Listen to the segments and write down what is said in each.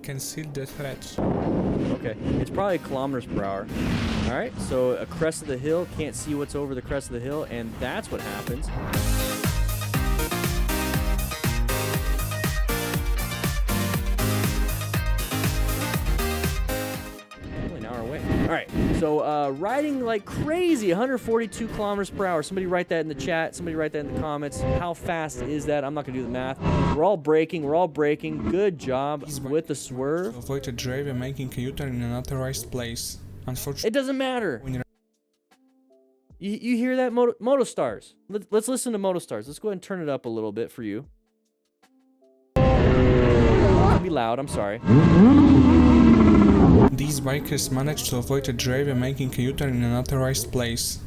Conceal the threat. Okay, it's probably kilometers per hour. All right, so a crest of the hill, can't see what's over the crest of the hill, and that's what happens. Only an hour away. All right, so riding like crazy, 142 kilometers per hour. Somebody write that in the chat. Somebody write that in the comments. How fast is that? I'm not gonna do the math. We're all braking. We're all braking. Good job with the swerve. To avoid a driver making a U-turn in an unauthorized place. Unfortunately, It doesn't matter. You hear that, Motostars? Let's listen to Motostars. Let's go ahead and turn it up a little bit for you. Be loud. I'm sorry. These bikers managed to avoid a driver making a U-turn in an unauthorized place.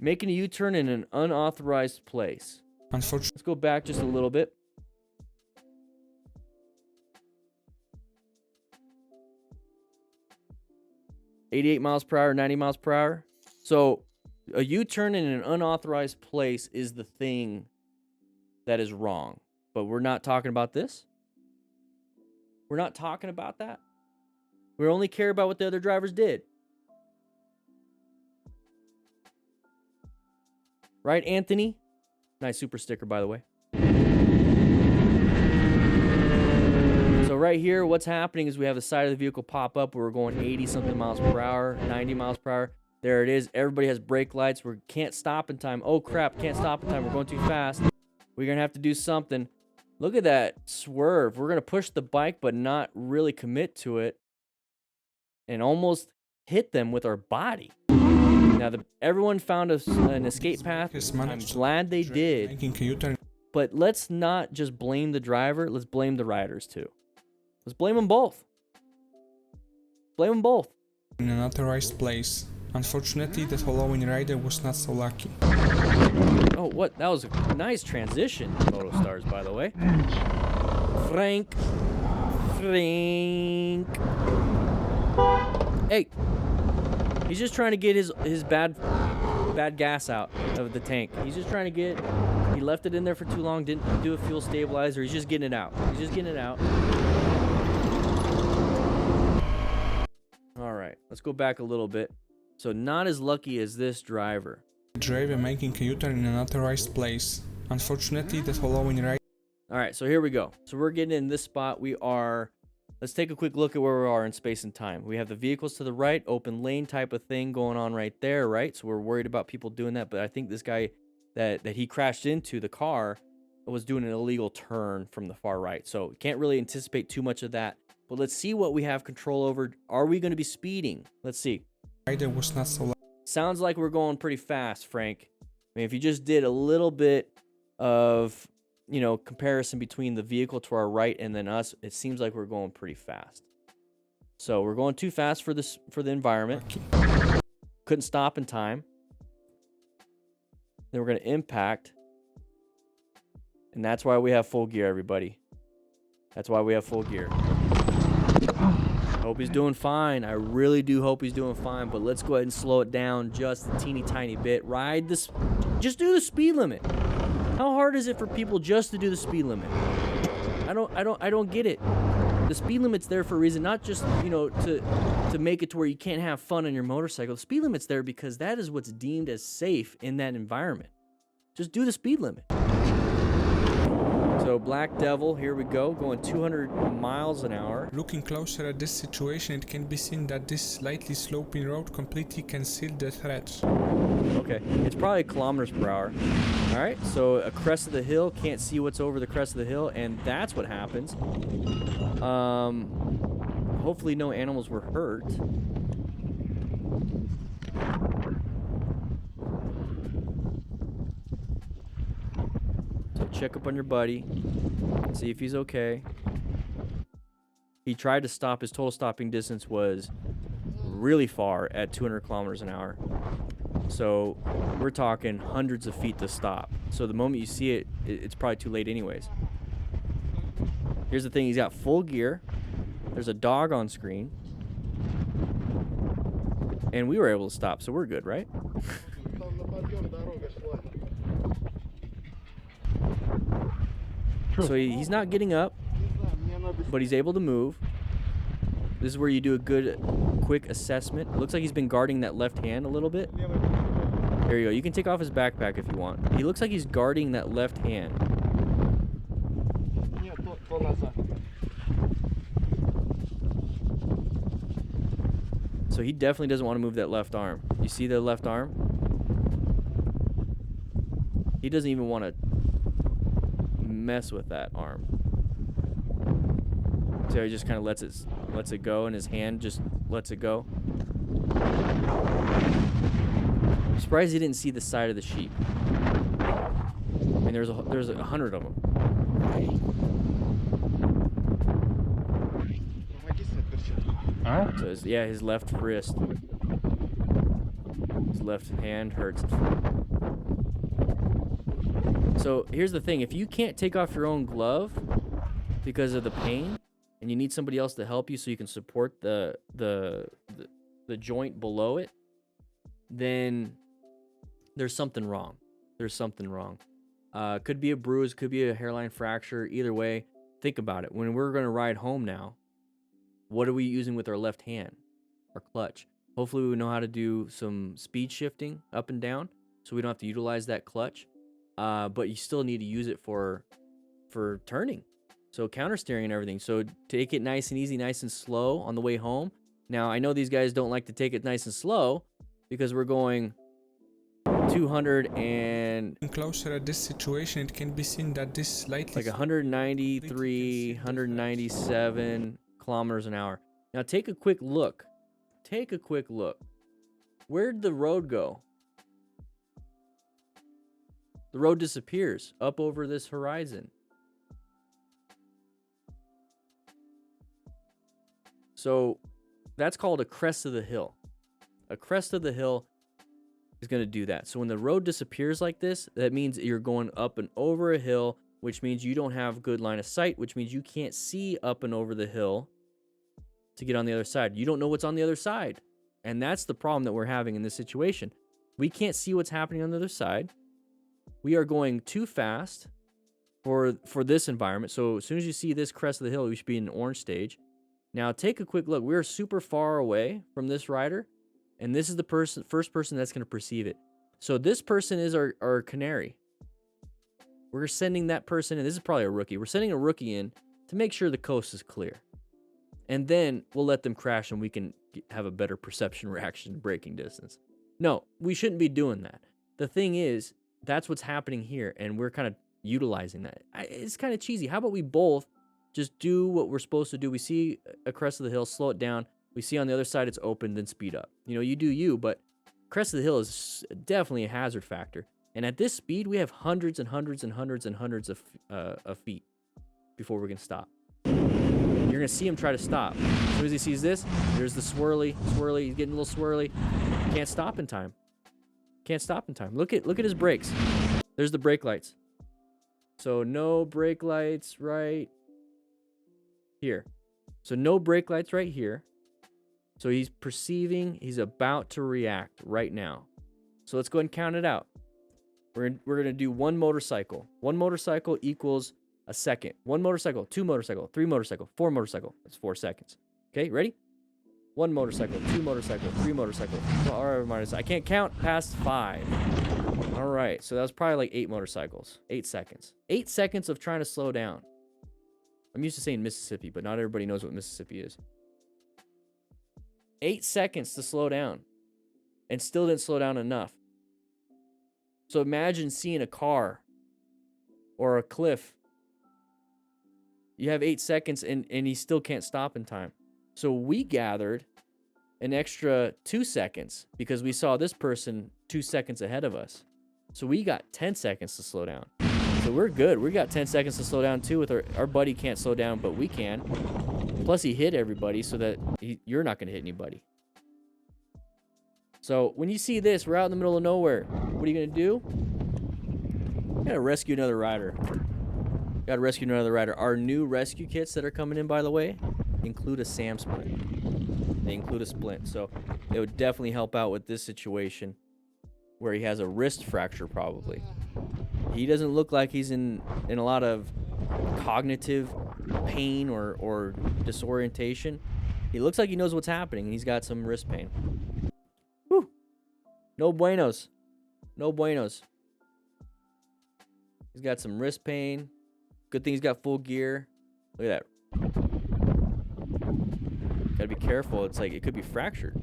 Making a U-turn in an unauthorized place. Unfortunately, Let's go back just a little bit. $88 miles per hour, 90 miles per hour. So a U-turn in an unauthorized place is the thing that is wrong. But we're not talking about this. We're not talking about that. We only care about what the other drivers did. Right, Anthony? Nice super sticker, by the way. So right here, what's happening is we have the side of the vehicle pop up where we're going 80-something miles per hour, 90 miles per hour. There it is. Everybody has brake lights. We can't stop in time. Oh, crap. Can't stop in time. We're going too fast. We're going to have to do something. Look at that swerve. We're going to push the bike but not really commit to it and almost hit them with our body. Now, everyone found an escape path. I'm glad they did. But let's not just blame the driver. Let's blame the riders, too. Let's blame them both. Blame them both. In an unauthorized place. Unfortunately, the following rider was not so lucky. Oh, what? That was a nice transition, Motostars, by the way. Frank. Hey. He's just trying to get his bad gas out of the tank. He's just trying to get... He left it in there for too long, didn't do a fuel stabilizer. He's just getting it out. He's just getting it out. All right, let's go back a little bit. So not as lucky as this driver. Driver making a U-turn in an unauthorized place. Unfortunately, the following rider... All right, so here we go. So we're getting in this spot. We are... Let's take a quick look at where we are in space and time. We have the vehicles to the right, open lane type of thing going on right there, right? So we're worried about people doing that, but I think this guy that he crashed into, the car, was doing an illegal turn from the far right. So can't really anticipate too much of that. But let's see what we have control over. Are we going to be speeding? Let's see. Rider was not so lucky. Sounds like we're going pretty fast, Frank. I mean, if you just did a little bit of... you know, comparison between the vehicle to our right and then us, it seems like we're going pretty fast. So we're going too fast for the environment. Couldn't stop in time. Then we're going to impact. And that's why we have full gear, everybody. That's why we have full gear. Hope he's doing fine. I really do hope he's doing fine, but let's go ahead and slow it down just a teeny tiny bit. Ride this, just do the speed limit. How hard is it for people just to do the speed limit? I don't get it. The speed limit's there for a reason, not just, you know, to make it to where you can't have fun on your motorcycle. The speed limit's there because that is what's deemed as safe in that environment. Just do the speed limit. So Black Devil, here we go, going 200 miles an hour. Looking closer at this situation, it can be seen that this slightly sloping road completely concealed the threat. Okay, it's probably kilometers per hour. All right, so a crest of the hill, can't see what's over the crest of the hill, and that's what happens. Hopefully no animals were hurt. So check up on your buddy, see if he's okay. He tried to stop. His total stopping distance was really far at 200 kilometers an hour. So we're talking hundreds of feet to stop. So the moment you see it, it's probably too late anyways. Here's the thing, he's got full gear. There's a dog on screen. And we were able to stop, so we're good, right? So he's not getting up. but he's able to move. This is where you do a good, quick assessment. It looks like he's been guarding that left hand a little bit. There you go. You can take off his backpack if you want. He looks like he's guarding that left hand. So he definitely doesn't want to move that left arm. You see the left arm? He doesn't even want to mess with that arm. So he just kind of lets it go, and his hand just lets it go. I'm surprised he didn't see the side of the sheep. I mean, there's 100 of them. So his left wrist, his left hand hurts. So here's the thing: if you can't take off your own glove because of the pain, and you need somebody else to help you so you can support the joint below it, then there's something wrong. There's something wrong. Could be a bruise, could be a hairline fracture. Either way, think about it. When we're going to ride home now, what are we using with our left hand? Our clutch. Hopefully we know how to do some speed shifting up and down so we don't have to utilize that clutch. But you still need to use it for turning. So counter steering and everything. So take it nice and easy, nice and slow on the way home. Now, I know these guys don't like to take it nice and slow because we're going 200 and closer at this situation, it can be seen that this slightly like 193, 197 kilometers an hour. Now take a quick look. Take a quick look. Where'd the road go? The road disappears up over this horizon. So that's called a crest of the hill. A crest of the hill is going to do that. So when the road disappears like this, that means you're going up and over a hill, which means you don't have good line of sight, which means you can't see up and over the hill to get on the other side. You don't know what's on the other side. And that's the problem that we're having in this situation. We can't see what's happening on the other side. We are going too fast for this environment. So as soon as you see this crest of the hill, we should be in an orange stage. Now take a quick look. We're super far away from this rider, and this is the first person that's going to perceive it. So this person is our canary. We're sending that person in. This is probably a rookie. We're sending a rookie in to make sure the coast is clear. And then we'll let them crash and we can have a better perception reaction braking distance. No, we shouldn't be doing that. The thing is, that's what's happening here, and we're kind of utilizing that. It's kind of cheesy. How about we both just do what we're supposed to do? We see a crest of the hill, slow it down. We see on the other side it's open, then speed up. You know, you do you, but crest of the hill is definitely a hazard factor. And at this speed, we have hundreds and hundreds and hundreds and hundreds of feet before we're going to stop. You're going to see him try to stop. As soon as he sees this, there's the swirly. He's getting a little swirly. Can't stop in time. Can't stop in time. Look at his brakes. There's the brake lights. So no brake lights right here. So no brake lights right here. So he's perceiving, he's about to react right now. So let's go ahead and count it out. We're going to do one motorcycle. One motorcycle equals a second. One motorcycle, two motorcycle, three motorcycle, four motorcycle. That's 4 seconds. Okay, ready? One motorcycle, two motorcycle, three motorcycle. I can't count past 5. All right, so that was probably like 8 motorcycles. 8 seconds. 8 seconds of trying to slow down. I'm used to saying Mississippi, but not everybody knows what Mississippi is. 8 seconds to slow down, and still didn't slow down enough. So imagine seeing a car or a cliff. You have 8 seconds, and he still can't stop in time. So we gathered an extra 2 seconds because we saw this person 2 seconds ahead of us. So we got 10 seconds to slow down. So we're good. We got 10 seconds to slow down too. With our buddy can't slow down, but we can. Plus he hit everybody so that you're not going to hit anybody. So when you see this, we're out in the middle of nowhere. What are you going to do? You got to rescue another rider. Our new rescue kits that are coming in, by the way, include a SAM splint. They include a splint. So it would definitely help out with this situation where he has a wrist fracture probably. He doesn't look like he's in a lot of cognitive pain or disorientation. He looks like he knows what's happening, and he's got some wrist pain. Whew. No buenos. No buenos. He's got some wrist pain. Good thing he's got full gear. Look at that. Gotta be careful. It's like it could be fractured.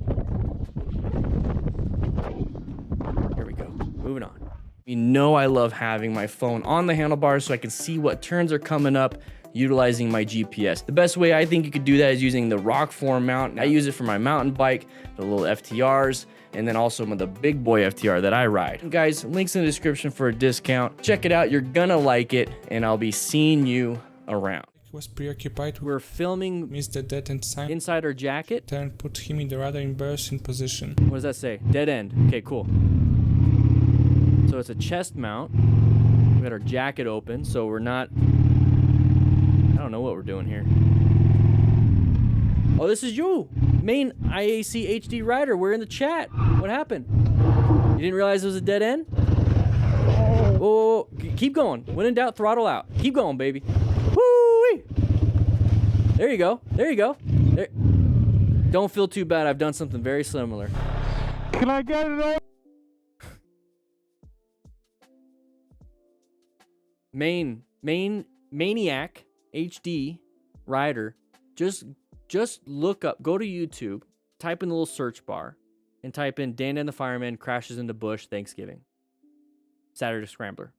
Here we go. Moving on. You know I love having my phone on the handlebars so I can see what turns are coming up utilizing my GPS. The best way I think you could do that is using the ROKFORM mount. I use it for my mountain bike, the little FTRs, and then also the big boy FTR that I ride. And guys, links in the description for a discount. Check it out. You're gonna like it, and I'll be seeing you around. He was preoccupied. We're filming Missed the dead end sign. inside our jacket. Turn put him in the rather embarrassing position. What does that say? Dead end. Okay, cool. So it's a chest mount. We got our jacket open, so we're not... I don't know what we're doing here. Oh, this is you, main IAC HD rider. We're in the chat. What happened? You didn't realize it was a dead end? Whoa, whoa, whoa. Keep going. When in doubt, throttle out. Keep going, baby. Woo-wee. There you go. There you go. There. Don't feel too bad. I've done something very similar. Can I get it over? Maniac HD rider. Just look up, go to YouTube, type in the little search bar, and type in DanDanTheFireman crashes into bush Thanksgiving. Saturday Scrambler.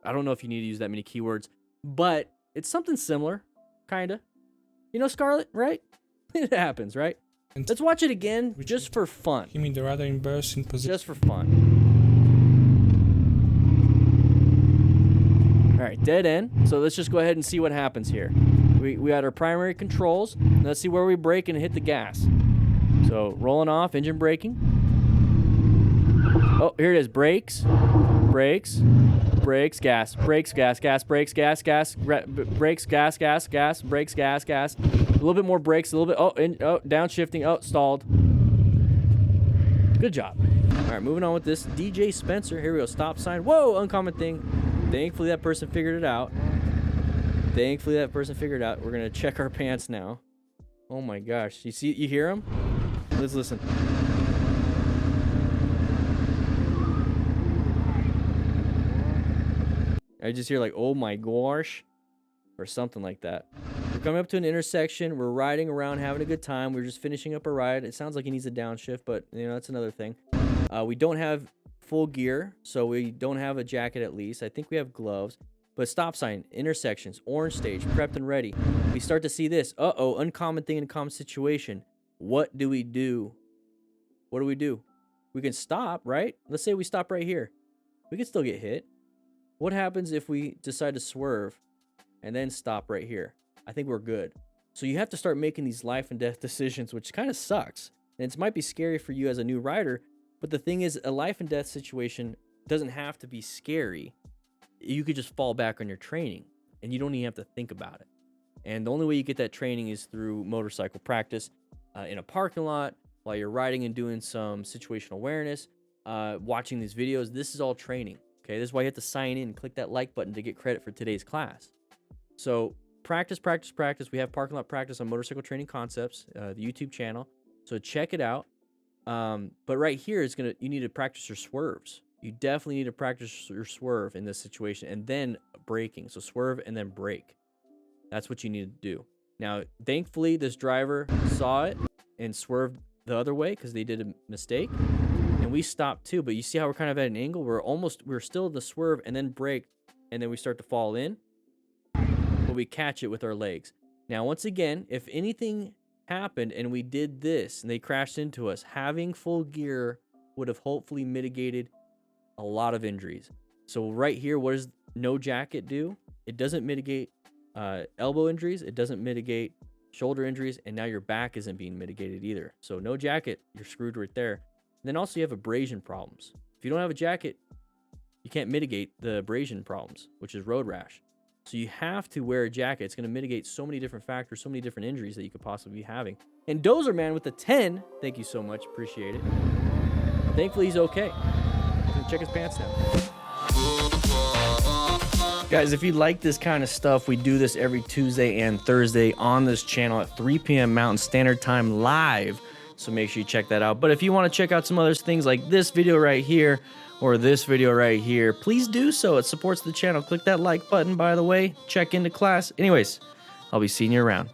I don't know if you need to use that many keywords, but it's something similar, kinda. You know Scarlet, right? It happens, right? Let's watch it again, just for fun. Him in the rather embarrassing position. Just for fun. All right, dead end. So let's just go ahead and see what happens here. We got our primary controls. Let's see where we brake and hit the gas. So rolling off, engine braking. Oh, here it is. Brakes, brakes, brakes, gas, brakes, gas, gas, brakes, gas, gas, brakes, gas, gas, gas, brakes, gas, gas. A little bit more brakes, a little bit. Oh, downshifting. Oh, stalled. Good job. All right, moving on with this. DJ Spencer. Here we go. Stop sign. Whoa, uncommon thing. Thankfully, that person figured it out. We're gonna check our pants now. Oh my gosh. You hear him? Let's listen. I just hear like, oh my gosh, or something like that. We're coming up to an intersection. We're riding around, having a good time. We're just finishing up a ride. It sounds like he needs a downshift, but you know, that's another thing. We don't have full gear, so we don't have a jacket at least. I think we have gloves. But stop sign, intersections, orange stage, prepped and ready. We start to see this. Uh-oh, uncommon thing in a common situation. What do we do? What do we do? We can stop, right? Let's say we stop right here. We can still get hit. What happens if we decide to swerve and then stop right here? I think we're good. So you have to start making these life and death decisions, which kind of sucks. And it might be scary for you as a new rider, but the thing is, a life and death situation doesn't have to be scary. You could just fall back on your training, and you don't even have to think about it. And the only way you get that training is through motorcycle practice in a parking lot, while you're riding and doing some situational awareness, watching these videos. This is all training, okay? This is why you have to sign in and click that like button to get credit for today's class. So practice, practice, practice. We have parking lot practice on Motorcycle Training Concepts, the YouTube channel. So check it out. But right here is you need to practice your swerves. You definitely need to practice your swerve in this situation, and then braking. So swerve and then brake. That's what you need to do. Now, thankfully, this driver saw it and swerved the other way because they did a mistake, and we stopped too. But you see how we're kind of at an angle? We're still in the swerve and then brake, and then we start to fall in, but we catch it with our legs. Now, once again, if anything happened and we did this and they crashed into us, having full gear would have hopefully mitigated a lot of injuries. So right here, what does no jacket do? It doesn't mitigate elbow injuries. It doesn't mitigate shoulder injuries. And now your back isn't being mitigated either. So no jacket, you're screwed right there. And then also you have abrasion problems. If you don't have a jacket, you can't mitigate the abrasion problems, which is road rash. So you have to wear a jacket. It's going to mitigate so many different factors, so many different injuries that you could possibly be having. And Dozer Man with the 10, thank you so much. Appreciate it. Thankfully, he's okay. Check his pants now. Guys, if you like this kind of stuff, we do this every Tuesday and Thursday on this channel at 3 p.m. Mountain Standard Time live. So make sure you check that out. But if you want to check out some other things like this video right here or this video right here, please do so. It supports the channel. Click that like button, by the way. Check into class. Anyways, I'll be seeing you around.